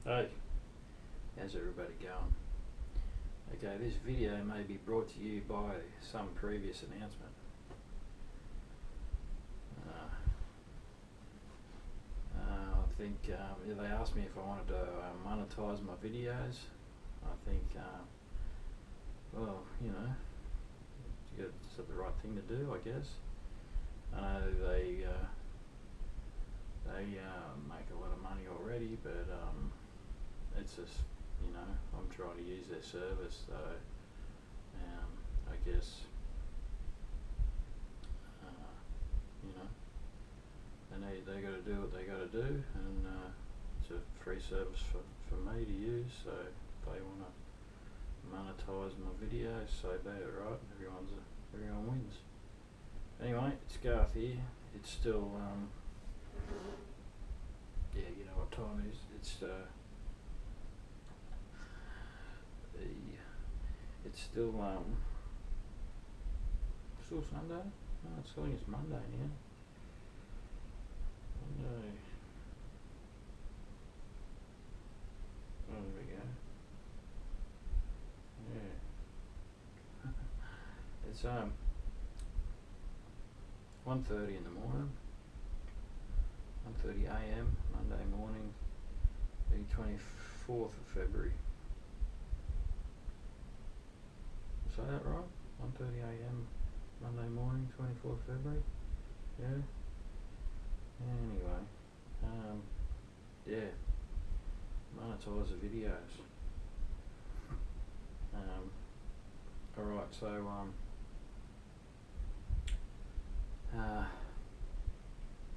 Hey, how's everybody going? Okay, this video may be brought to you by some previous announcement. I think they asked me if I wanted to monetize my videos. I think, well, it's the right thing to do, I guess. I know they make a lot of money already, but it's just, I'm trying to use their service, so I guess, they got to do what they got to do, and it's a free service for me to use. So if they want to monetize my videos, so be it, right? Everyone wins. Anyway, it's Garth here. It's still yeah, you know what time it is. It's still Sunday. No, it's telling it's Monday now. Monday. Oh, there we go. Yeah. It's 1:30 in the morning. 1:30 a.m. Monday morning, the 24th of February. Is that right? 1:30 a.m. Monday morning, 24th of February. Yeah. Anyway, yeah. Monetize the videos. Alright, so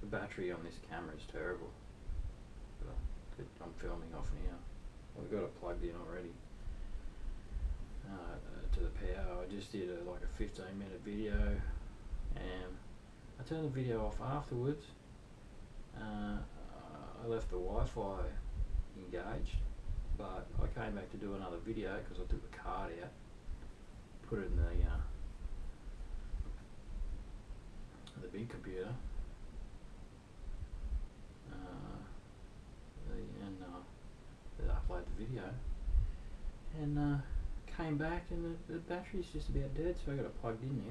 the battery on this camera is terrible. But I'm filming off now. I've got it plugged in already to the power. I just did like a 15-minute video, and I turned the video off afterwards. I left the Wi-Fi engaged, but I came back to do another video because I took the card out, put it in the big computer, and upload the video, and came back, and the battery's just about dead, so I got it plugged in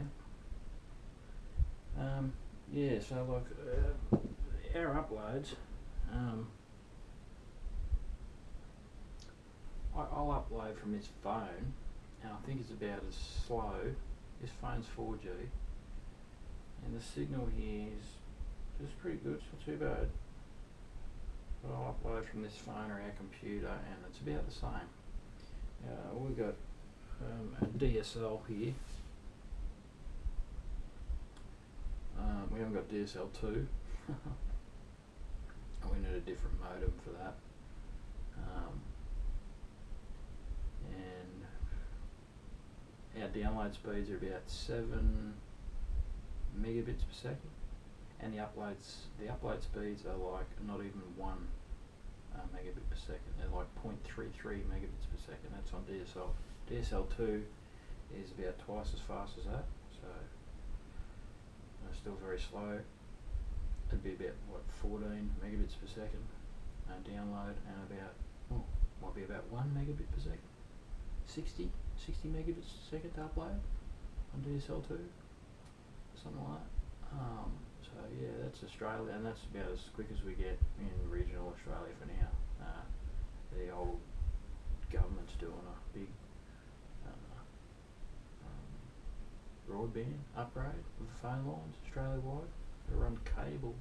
now. Yeah, so like our uploads, I'll upload from this phone, and I think it's about as slow. This phone's 4G, and the signal here is just pretty good. It's not too bad. But I'll upload from this phone or our computer, and it's about the same. We've got a DSL here. We haven't got DSL2. We need a different modem for that. And our download speeds are about 7 megabits per second, and the upload speeds are like not even 1 megabit per second. They're like 0.33 megabits per second. That's on DSL. DSL2 is about twice as fast as that, so still very slow. It'd be about 14 megabits per second download, and might be about 1 megabit per second. 60 megabits per second to upload on DSL2, something like that. So yeah, that's Australia, and that's about as quick as we get in regional Australia for now. The old government's doing a big broadband upgrade of the phone lines Australia-wide. They run cable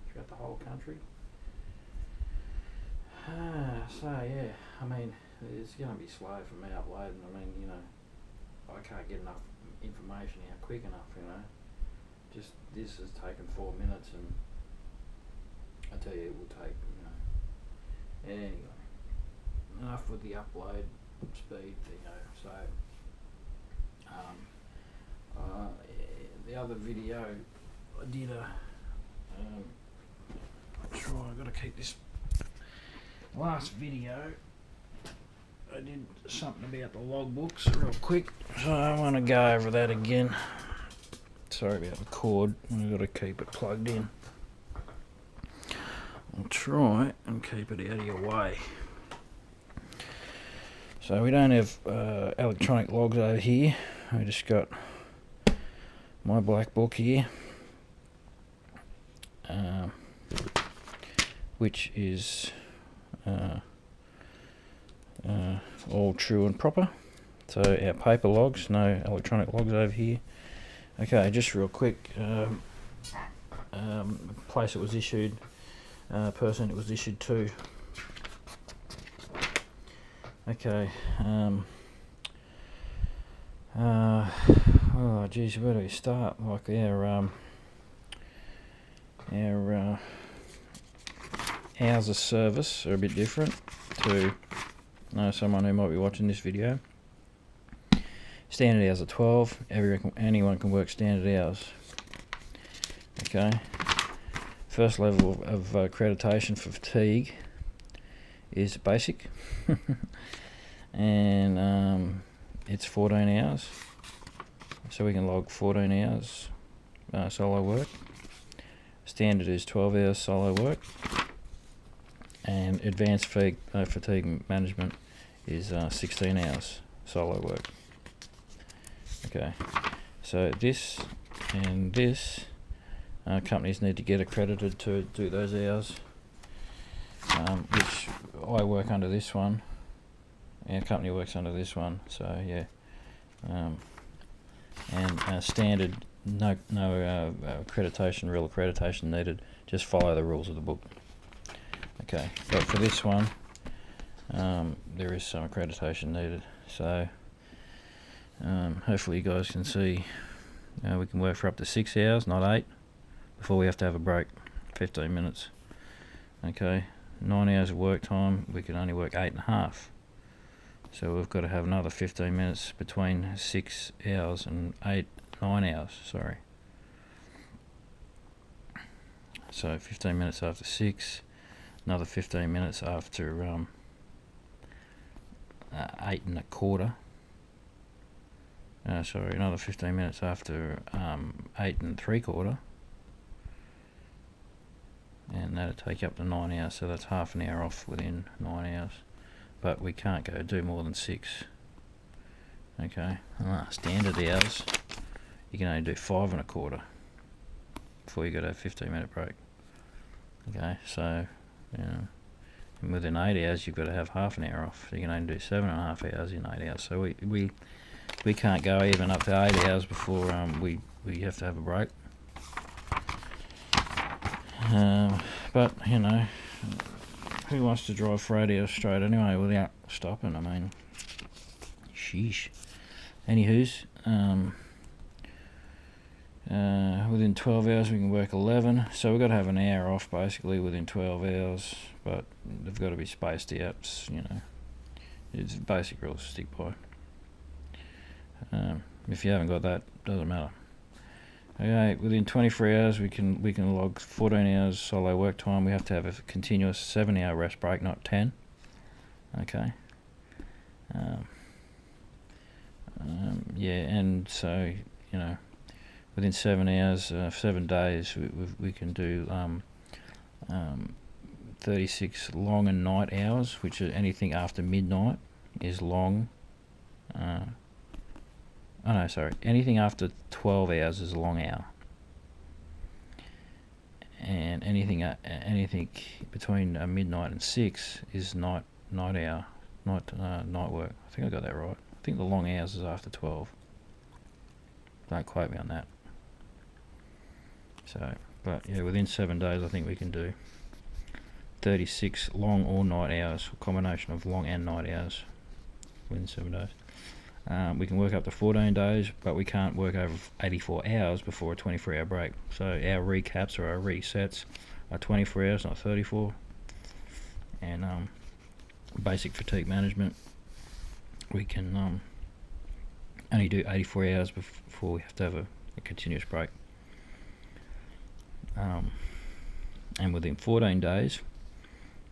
throughout the whole country. So yeah, I mean, it's going to be slow for me uploading. I mean, I can't get enough information out quick enough, Just this has taken 4 minutes, and I tell you, it will take, Anyway, enough with the upload speed, So, the other video I did I've got to keep this. Last video I did something about the logbooks real quick, so I want to go over that again. Sorry about the cord, I've got to keep it plugged in. I'll try and keep it out of your way. So we don't have electronic logs over here. I just got my black book here, which is all true and proper. So our paper logs, no electronic logs over here. Okay, just real quick, place it was issued, person it was issued to. Okay, oh geez, where do we start? Like our hours of service are a bit different to someone who might be watching this video. Standard hours are 12. Anyone can work standard hours. Okay. First level of accreditation for fatigue is basic, and it's 14 hours. So we can log 14 hours solo work. Standard is 12 hours solo work, and advanced fatigue management is 16 hours solo work. Okay, so this and this companies need to get accredited to do those hours, which I work under this one. Our company works under this one. So yeah, and standard, no accreditation, real accreditation needed. Just follow the rules of the book. Okay, but for this one, there is some accreditation needed. So hopefully you guys can see we can work for up to 6 hours, not 8, before we have to have a break, 15 minutes. Okay, 9 hours of work time, we can only work 8.5. So we've got to have another 15 minutes between 6 hours and 9 hours, sorry. So 15 minutes after 6, another 15 minutes after 8.25. Sorry, another 15 minutes after 8.75, and that'll take you up to 9 hours. So that's half an hour off within 9 hours, but we can't do more than 6. Okay, standard hours, you can only do 5.25 before you got a 15-minute break. Okay, so and within 8 hours you've got to have half an hour off. So you can only do 7.5 hours in 8 hours. So we can't go even up to 8 hours before we have to have a break. But you know, who wants to drive for 8 hours straight anyway without stopping? I mean, sheesh. Anywho's, within 12 hours we can work 11. So we've got to have an hour off basically within 12 hours, but they've got to be spaced out. You know, it's basic rules to stick by. If you haven't got that, doesn't matter. Okay, within 23 hours we can log 14 hours solo work time. We have to have a continuous 7-hour rest break, not 10. Okay. Yeah, and so you know, within 7 hours, 7 days, we can do 36 long and night hours, which is anything after midnight is long. Oh no, sorry. Anything after 12 hours is a long hour, and anything between midnight and 6 is night hour, night work. I think I got that right. I think the long hours is after 12. Don't quote me on that. So, but yeah, within 7 days, I think we can do 36 long or night hours, a combination of long and night hours within 7 days. We can work up to 14 days, but we can't work over 84 hours before a 24-hour break. So our recaps or our resets are 24 hours, not 34. And basic fatigue management, we can only do 84 hours before we have to have a continuous break. And within 14 days,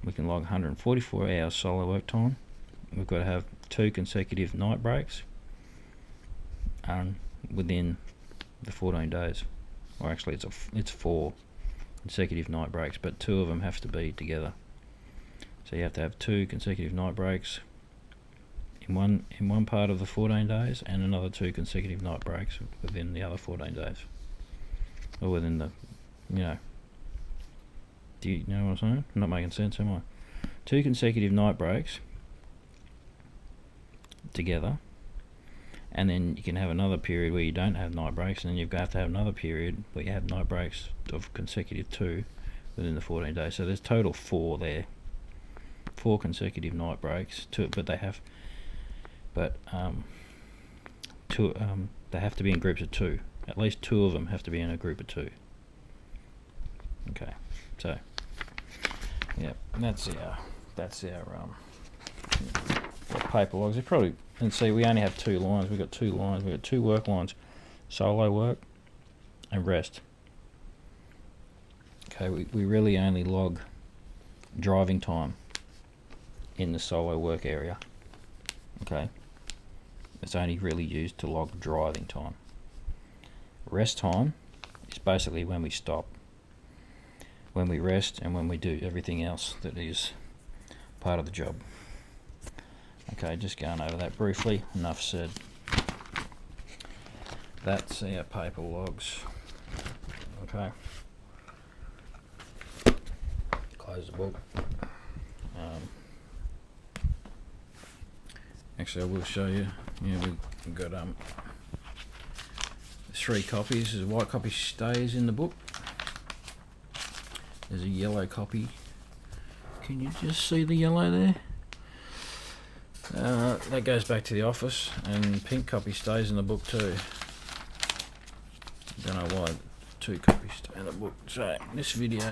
we can log 144 hours solo work time. We've got to have 2 consecutive night breaks within the 14 days, or actually it's 4 consecutive night breaks, but 2 of them have to be together. So you have to have 2 consecutive night breaks in one part of the 14 days, and another 2 consecutive night breaks within the other 14 days, or within the, do you know what I'm saying? I'm not making sense, am I? 2 consecutive night breaks together, and then you can have another period where you don't have night breaks, and then you have to have another period where you have night breaks of consecutive 2 within the 14 days. So there's total 4 there. 4 consecutive night breaks, but they have, they have to be in groups of 2. At least 2 of them have to be in a group of 2. Okay, so yeah, that's our paper logs. They probably, and see, we only have 2 lines. We've got 2 lines. We've got 2 work lines: solo work and rest. Okay, we really only log driving time in the solo work area. Okay, it's only really used to log driving time. Rest time is basically when we stop, when we rest, and when we do everything else that is part of the job. Okay, just going over that briefly. Enough said. That's our paper logs. Okay, close the book. Actually, I will show you. Yeah, we've got 3 copies. There's a white copy stays in the book. There's a yellow copy. Can you just see the yellow there? That goes back to the office, and pink copy stays in the book too. Don't know why 2 copies stay in the book. So this video